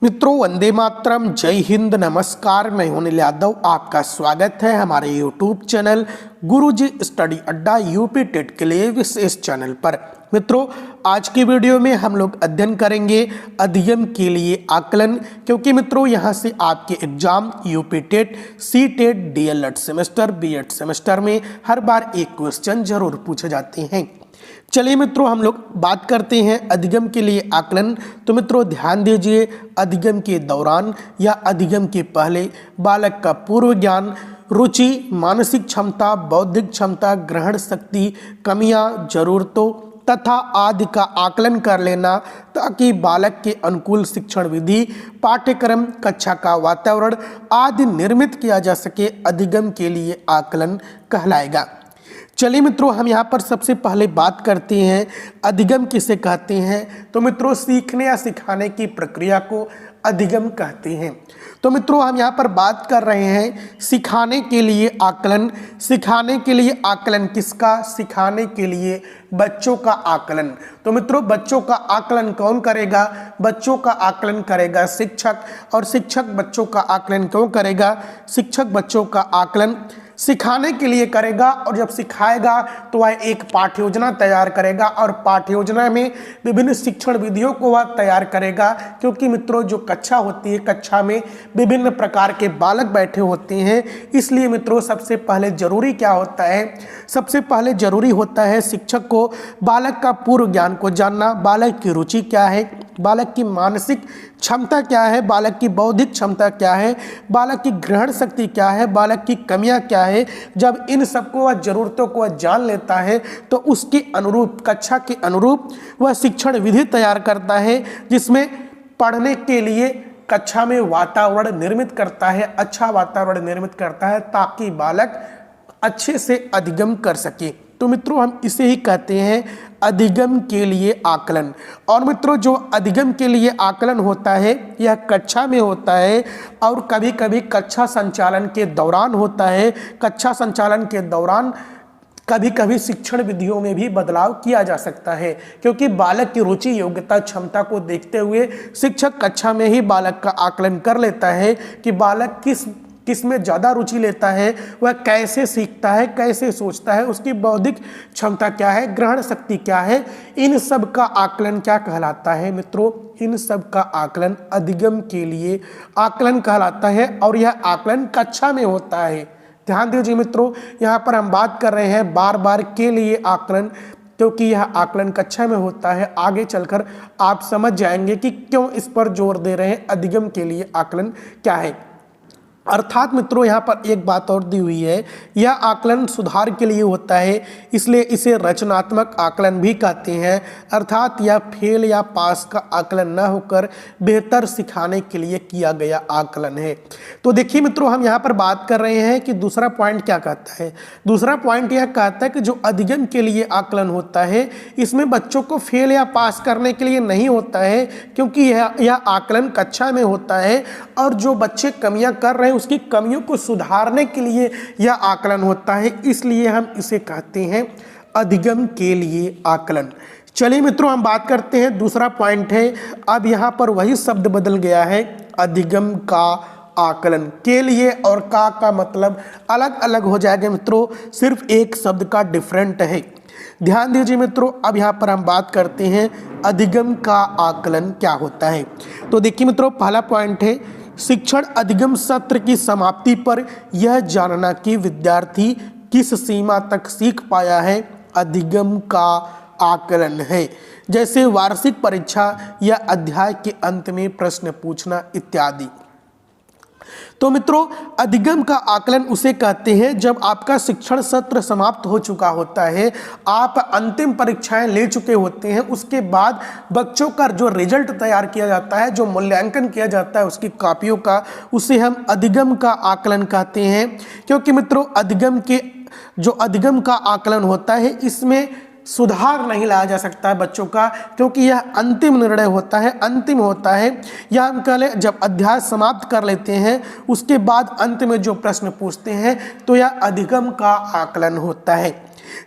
मित्रों, वंदे मातरम, जय हिंद, नमस्कार। मैं हूं अनिल यादव। आपका स्वागत है हमारे यूट्यूब चैनल गुरुजी स्टडी अड्डा यूपी टेट के लिए विशेष चैनल पर। मित्रों, आज की वीडियो में हम लोग अध्ययन करेंगे अधिगम के लिए आकलन, क्योंकि मित्रों यहाँ से आपके exam UP TET, C TET, DElEd semester, BEd semester में हर बार एक क्वेश्चन जरूर पूछे जाते हैं। चलिए मित्रों, हम लोग बात करते हैं अधिगम के लिए आकलन। तो मित्रों ध्यान दीजिए, अधिगम के दौरान या अधिगम के पहले बालक का पूर्व ज्ञान, रुचि, मानसिक क्षमता, बौद्धिक क्षमता, ग्रहण शक्ति, कमियां, जरूरतों तथा आदि का आकलन कर लेना, ताकि बालक के अनुकूल शिक्षण विधि, पाठ्यक्रम, कक्षा का वातावरण आदि निर्मित किया जा सके, अधिगम के लिए आकलन कहलाएगा। चलिए मित्रों, हम यहाँ पर सबसे पहले बात करते हैं अधिगम किसे कहते हैं। तो मित्रों, सीखने या सिखाने की प्रक्रिया को अधिगम कहते हैं। तो मित्रों, हम यहाँ पर बात कर रहे हैं सिखाने के लिए आकलन। सिखाने के लिए आकलन किसका? सिखाने के लिए बच्चों का आकलन। तो मित्रों, बच्चों का आकलन कौन करेगा? बच्चों का आकलन करेगा शिक्षक। और शिक्षक बच्चों का आकलन क्यों करेगा? शिक्षक बच्चों का आकलन सिखाने के लिए करेगा, और जब सिखाएगा तो वह एक पाठ्य योजना तैयार करेगा, और पाठ्य योजना में विभिन्न शिक्षण विधियों को वह तैयार करेगा। क्योंकि मित्रों, जो कक्षा होती है, कक्षा में विभिन्न प्रकार के बालक बैठे होते हैं, इसलिए मित्रों सबसे पहले जरूरी क्या होता है? सबसे पहले जरूरी होता है शिक्षक को बालक का पूर्व ज्ञान को जानना। बालक की रुचि क्या है, बालक की मानसिक क्षमता क्या है, बालक की बौद्धिक क्षमता क्या है, बालक की ग्रहण शक्ति क्या है, बालक की कमियां क्या है। जब इन सबको वह जरूरतों को वह जान लेता है, तो उसके अनुरूप, कक्षा के अनुरूप वह शिक्षण विधि तैयार करता है, जिसमें पढ़ने के लिए कक्षा में वातावरण निर्मित करता है, अच्छा वातावरण निर्मित करता है, ताकि बालक अच्छे से अधिगम कर सके। तो मित्रों, हम इसे ही कहते हैं अधिगम के लिए आकलन। और मित्रों, जो अधिगम के लिए आकलन होता है, यह कक्षा में होता है, और कभी कभी कक्षा संचालन के दौरान होता है। कक्षा संचालन के दौरान कभी कभी शिक्षण विधियों में भी बदलाव किया जा सकता है, क्योंकि बालक की रुचि, योग्यता, क्षमता को देखते हुए शिक्षक कक्षा में ही बालक का आकलन कर लेता है कि बालक किस में ज़्यादा रुचि लेता है, वह कैसे सीखता है, कैसे सोचता है, उसकी बौद्धिक क्षमता क्या है, ग्रहण शक्ति क्या है। इन सब का आकलन क्या कहलाता है मित्रों? इन सब का आकलन अधिगम के लिए आकलन कहलाता है, और यह आकलन कक्षा में होता है। ध्यान दीजिए मित्रों, यहाँ पर हम बात कर रहे हैं बार बार के लिए आकलन, क्योंकि यह आकलन कक्षा में होता है। आगे चलकर आप समझ जाएंगे कि क्यों इस पर जोर दे रहे हैं, अधिगम के लिए आकलन क्या है। अर्थात मित्रों, यहाँ पर एक बात और दी हुई है, यह आकलन सुधार के लिए होता है, इसलिए इसे रचनात्मक आकलन भी कहते हैं। अर्थात यह फेल या पास का आकलन न होकर बेहतर सिखाने के लिए किया गया आकलन है। तो देखिए मित्रों, हम यहाँ पर बात कर रहे हैं कि दूसरा पॉइंट क्या कहता है। दूसरा पॉइंट यह कहता है कि जो अधिगम के लिए आकलन होता है, इसमें बच्चों को फेल या पास करने के लिए नहीं होता है, क्योंकि यह आकलन कक्षा में होता है, और जो बच्चे कमियां कर रहे हैं उसकी कमियों को सुधारने के लिए यह आकलन होता है। इसलिए हम इसे कहते हैं अधिगम के लिए आकलन। चलिए मित्रों, हम बात करते हैं दूसरा पॉइंट है। अब यहाँ पर वही शब्द बदल गया है, अधिगम का आकलन। के लिए और का मतलब अलग अलग हो जाएगा मित्रों, सिर्फ एक शब्द का डिफरेंट है। ध्यान दीजिए मित्रों, अब यहाँ पर हम बात करते हैं अधिगम का आकलन क्या होता है। तो देखिए मित्रों, पहला पॉइंट है शिक्षण अधिगम सत्र की समाप्ति पर यह जानना कि विद्यार्थी किस सीमा तक सीख पाया है, अधिगम का आकलन है। जैसे वार्षिक परीक्षा या अध्याय के अंत में प्रश्न पूछना इत्यादि। तो मित्रों, अधिगम का आकलन उसे कहते हैं जब आपका शिक्षण सत्र समाप्त हो चुका होता है, आप अंतिम परीक्षाएं ले चुके होते हैं, उसके बाद बच्चों का जो रिजल्ट तैयार किया जाता है, जो मूल्यांकन किया जाता है उसकी कॉपियों का, उसे हम अधिगम का आकलन कहते हैं। क्योंकि मित्रों, अधिगम का आकलन होता है, इसमें सुधार नहीं लाया जा सकता है बच्चों का, क्योंकि यह अंतिम निर्णय होता है, अंतिम होता है। या हम कह लें, जब अध्याय समाप्त कर लेते हैं उसके बाद अंत में जो प्रश्न पूछते हैं, तो यह अधिगम का आकलन होता है।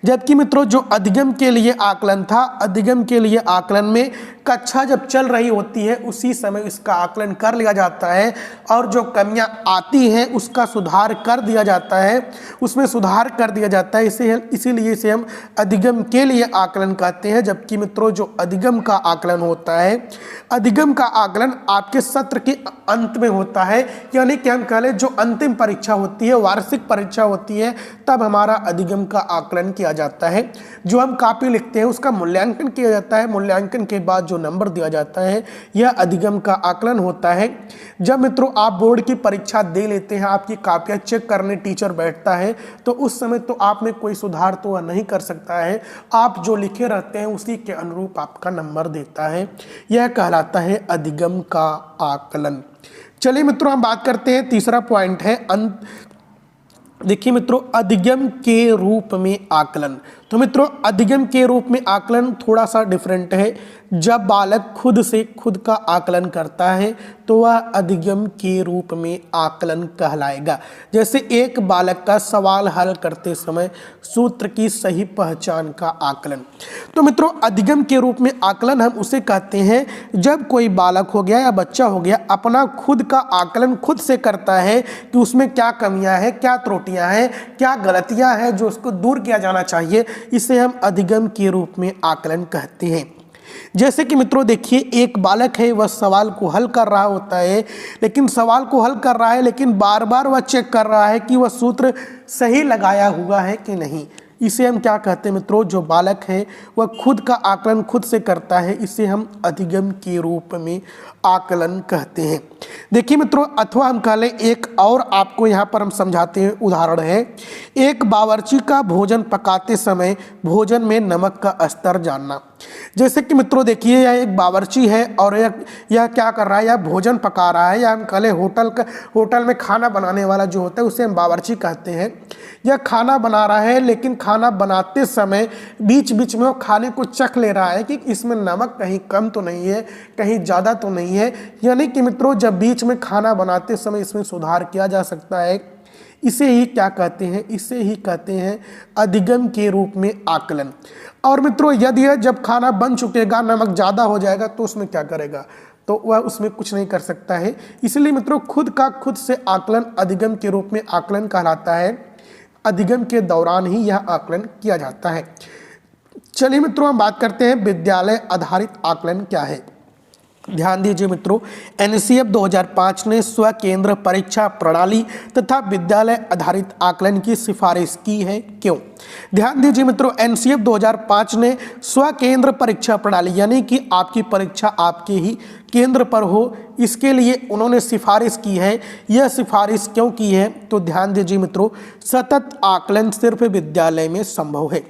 जबकि मित्रों जो अधिगम के लिए आकलन था, अधिगम के लिए आकलन में कक्षा जब चल रही होती है उसी समय इसका आकलन कर लिया जाता है और जो कमियां आती हैं उसका सुधार कर दिया जाता है, उसमें सुधार कर दिया जाता है। इसीलिए इसे हम अधिगम के लिए आकलन कहते हैं। जबकि मित्रों जो अधिगम का आकलन होता है, अधिगम का आकलन आपके सत्र के अंत में होता है, यानी कि हम कह लें जो अंतिम परीक्षा होती है, वार्षिक परीक्षा होती है, तब हमारा अधिगम का आकलन किया जाता है। जो हम कॉपी लिखते हैं उसका मूल्यांकन किया जाता है, मूल्यांकन के बाद जो नंबर दिया जाता है यह अधिगम का आकलन होता है। जब मित्रों आप बोर्ड की परीक्षा दे लेते हैं, आपकी कॉपियां चेक करने टीचर बैठता है, तो उस समय तो आप में कोई सुधार तो वह नहीं कर सकता है, आप जो लिखे रहते हैं उसी के अनुरूप आपका नंबर देता है। यह कहलाता है अधिगम का आकलन। चलिए मित्रों हम बात करते हैं, तीसरा पॉइंट है देखिए मित्रों अधिगम के रूप में आकलन। तो मित्रों अधिगम के रूप में आकलन थोड़ा सा डिफरेंट है। जब बालक खुद से खुद का आकलन करता है तो वह अधिगम के रूप में आकलन कहलाएगा। जैसे एक बालक का सवाल हल करते समय सूत्र की सही पहचान का आकलन। तो मित्रों अधिगम के रूप में आकलन हम उसे कहते हैं जब कोई बालक हो गया या बच्चा हो गया अपना खुद का आकलन खुद से करता है कि उसमें क्या कमियां हैं, क्या त्रुटियां हैं, क्या गलतियां हैं जो उसको दूर किया जाना चाहिए, इसे हम अधिगम के रूप में आकलन कहते हैं। जैसे कि मित्रों देखिए एक बालक है, वह सवाल को हल कर रहा होता है, लेकिन सवाल को हल कर रहा है लेकिन बार बार वह चेक कर रहा है कि वह सूत्र सही लगाया हुआ है कि नहीं। इसे हम क्या कहते हैं मित्रों, जो बालक है वह खुद का आकलन खुद से करता है, इसे हम अधिगम के रूप में आकलन कहते हैं। देखिए मित्रों अथवा हम कह लें एक और आपको यहाँ पर हम समझाते हैं उदाहरण है। एक बावर्ची का भोजन पकाते समय भोजन में नमक का स्तर जानना। जैसे कि मित्रों देखिए यह एक बावर्ची है और यह क्या कर रहा है, यह भोजन पका रहा है, या हम कह लें होटल में खाना बनाने वाला जो होता है उसे हम बावर्ची कहते हैं। यह खाना बना रहा है लेकिन खाना बनाते समय बीच बीच में वो खाने को चख ले रहा है कि इसमें नमक कहीं कम तो नहीं है, कहीं ज़्यादा तो नहीं है। यानी कि मित्रों जब बीच में खाना बनाते समय इसमें सुधार किया जा सकता है। इसे ही क्या कहते हैं, इसे ही कहते हैं अधिगम के रूप में आकलन। और मित्रों यदि जब खाना बन चुकेगा नमक ज़्यादा हो जाएगा तो उसमें क्या करेगा, तो वह उसमें कुछ नहीं कर सकता है। इसलिए मित्रों खुद का खुद से आकलन अधिगम के रूप में आकलन कहलाता है। अधिगम के दौरान ही यह आकलन किया जाता है। चलिए मित्रों हम बात करते हैं विद्यालय आधारित आकलन क्या है। ध्यान दीजिए मित्रों एनसीएफ 2005 ने स्व केंद्र परीक्षा प्रणाली तथा विद्यालय आधारित आकलन की सिफारिश की है, क्यों? ध्यान दीजिए मित्रों एनसीएफ 2005 ने स्व केंद्र परीक्षा प्रणाली यानी कि आपकी परीक्षा आपके ही केंद्र पर हो, इसके लिए उन्होंने सिफारिश की है। यह सिफारिश क्यों की है, तो ध्यान दीजिए मित्रों सतत आकलन सिर्फ विद्यालय में संभव है।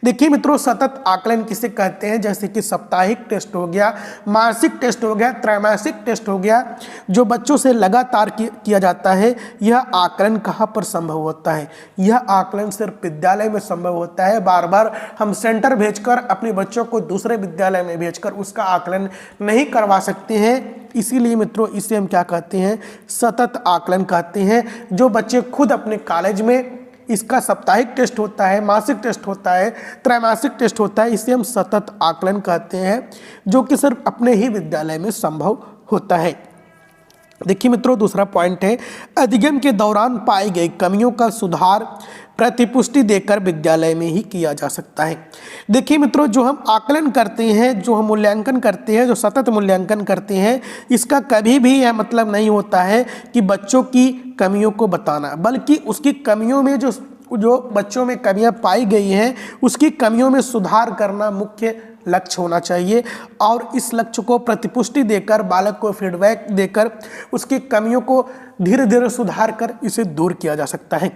देखिए मित्रों सतत आकलन किसे कहते हैं, जैसे कि साप्ताहिक टेस्ट हो गया, मासिक टेस्ट हो गया, त्रैमासिक टेस्ट हो गया, जो बच्चों से लगातार किया जाता है। यह आकलन कहाँ पर संभव होता है, यह आकलन सिर्फ विद्यालय में संभव होता है। बार बार हम सेंटर भेजकर अपने बच्चों को दूसरे विद्यालय में भेजकर उसका आकलन नहीं करवा सकते हैं। इसीलिए मित्रों इसे हम क्या कहते हैं, सतत आकलन कहते हैं। जो बच्चे खुद अपने कॉलेज में इसका साप्ताहिक टेस्ट होता है, मासिक टेस्ट होता है, त्रैमासिक टेस्ट होता है, इसे हम सतत आकलन कहते हैं, जो कि सिर्फ अपने ही विद्यालय में संभव होता है। देखिए मित्रों दूसरा पॉइंट है अधिगम के दौरान पाई गई कमियों का सुधार प्रतिपुष्टि देकर विद्यालय में ही किया जा सकता है। देखिए मित्रों जो हम आकलन करते हैं, जो हम मूल्यांकन करते हैं, जो सतत मूल्यांकन करते हैं, इसका कभी भी यह मतलब नहीं होता है कि बच्चों की कमियों को बताना, बल्कि उसकी कमियों में जो बच्चों में कमियां पाई गई हैं उसकी कमियों में सुधार करना मुख्य लक्ष्य होना चाहिए। और इस लक्ष्य को प्रतिपुष्टि देकर, बालक को फीडबैक देकर उसकी कमियों को धीरे धीरे सुधार कर इसे दूर किया जा सकता है।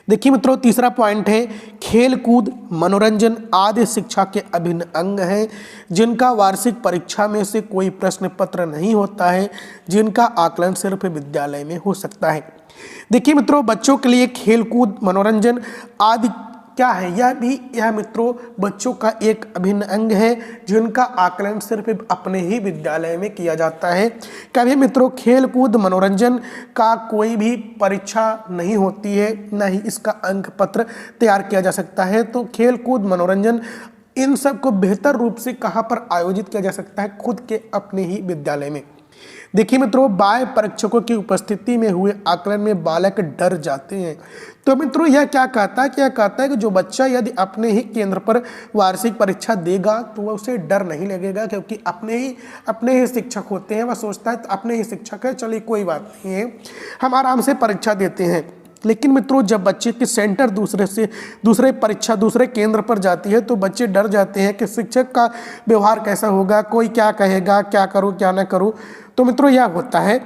देखिए मित्रों तीसरा पॉइंट है खेल कूद मनोरंजन आदि शिक्षा के अभिन्न अंग हैं, जिनका वार्षिक परीक्षा में से कोई प्रश्न पत्र नहीं होता है, जिनका आकलन सिर्फ विद्यालय में हो सकता है। देखिए मित्रों बच्चों के लिए खेल कूद मनोरंजन आदि क्या है, यह मित्रों बच्चों का एक अभिन्न अंग है जिनका आकलन सिर्फ अपने ही विद्यालय में किया जाता है। कभी मित्रों खेल कूद मनोरंजन का कोई भी परीक्षा नहीं होती है, न ही इसका अंक पत्र तैयार किया जा सकता है। तो खेल कूद मनोरंजन इन सब को बेहतर रूप से कहाँ पर आयोजित किया जा सकता है, खुद के अपने ही विद्यालय में। देखिए मित्रों, बाह्य परीक्षकों की उपस्थिति में हुए आकलन में बालक डर जाते हैं। तो मित्रों यह क्या कहता है कि जो बच्चा यदि अपने ही केंद्र पर वार्षिक परीक्षा देगा तो वह उसे डर नहीं लगेगा, क्योंकि अपने ही शिक्षक होते हैं। वह सोचता है तो अपने ही शिक्षक है, चलिए कोई बात नहीं है, हम आराम से परीक्षा देते हैं। लेकिन मित्रों जब बच्चे की सेंटर दूसरे केंद्र पर जाती है तो बच्चे डर जाते हैं कि शिक्षक का व्यवहार कैसा होगा, कोई क्या कहेगा, क्या करूं क्या ना करूं। तो मित्रों यह होता है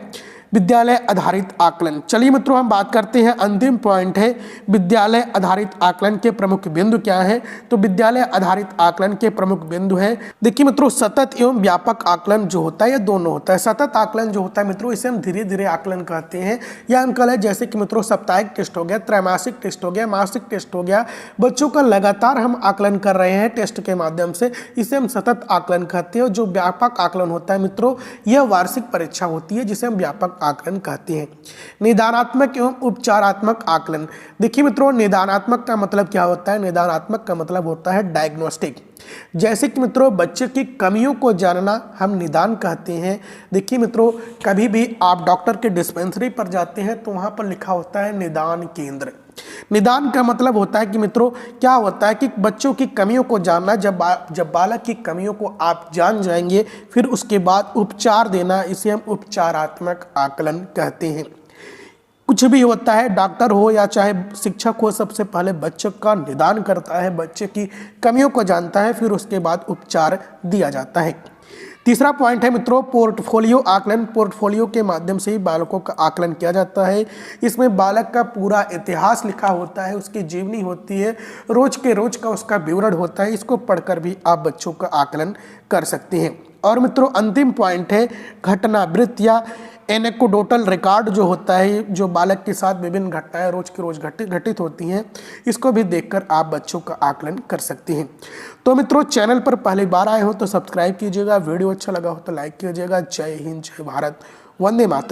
विद्यालय आधारित आकलन। चलिए मित्रों हम बात करते हैं, अंतिम पॉइंट है विद्यालय आधारित आकलन के प्रमुख बिंदु क्या है। तो विद्यालय आधारित आकलन के प्रमुख बिंदु है, देखिए मित्रों, सतत एवं व्यापक आकलन जो होता है ये दोनों होता है। सतत आकलन जो होता है मित्रों इसे हम धीरे धीरे आकलन कहते हैं। यह अंकल है जैसे कि मित्रों साप्ताहिक टेस्ट हो गया, त्रैमासिक टेस्ट हो गया, मासिक टेस्ट हो गया, बच्चों का लगातार हम आकलन कर रहे हैं टेस्ट के माध्यम से, इसे हम सतत आकलन कहते हैं। जो व्यापक आकलन होता है मित्रों यह वार्षिक परीक्षा होती है जिसे हम व्यापक आकलन कहते हैं। निदानात्मक एवं उपचारात्मक आकलन, देखिए मित्रों निदानात्मक का मतलब क्या होता है, निदानात्मक का मतलब होता है डायग्नोस्टिक। जैसे कि मित्रों बच्चे की कमियों को जानना हम निदान कहते हैं। देखिए मित्रों कभी भी आप डॉक्टर के डिस्पेंसरी पर जाते हैं तो वहां पर लिखा होता है निदान केंद्र। निदान का मतलब होता है कि मित्रों क्या होता है कि बच्चों की कमियों को जानना। जब बालक की कमियों को आप जान जाएंगे फिर उसके बाद उपचार देना, इसे हम उपचारात्मक आकलन कहते हैं। कुछ भी होता है, डॉक्टर हो या चाहे शिक्षक हो, सबसे पहले बच्चे का निदान करता है, बच्चे की कमियों को जानता है, फिर उसके बाद उपचार दिया जाता है। तीसरा पॉइंट है मित्रों पोर्टफोलियो आकलन। पोर्टफोलियो के माध्यम से ही बालकों का आकलन किया जाता है। इसमें बालक का पूरा इतिहास लिखा होता है, उसकी जीवनी होती है, रोज के रोज का उसका विवरण होता है। इसको पढ़कर भी आप बच्चों का आकलन कर सकते हैं। और मित्रों अंतिम पॉइंट है घटनावृत्त या एनेक्डोटल रिकॉर्ड जो होता है, जो बालक के साथ विभिन्न घटनाएं रोज के रोज घटित होती हैं, इसको भी देखकर आप बच्चों का आकलन कर सकते हैं। तो मित्रों चैनल पर पहली बार आए हो तो सब्सक्राइब कीजिएगा, वीडियो अच्छा लगा हो तो लाइक कीजिएगा। जय हिंद, जय भारत, वंदे मातरम।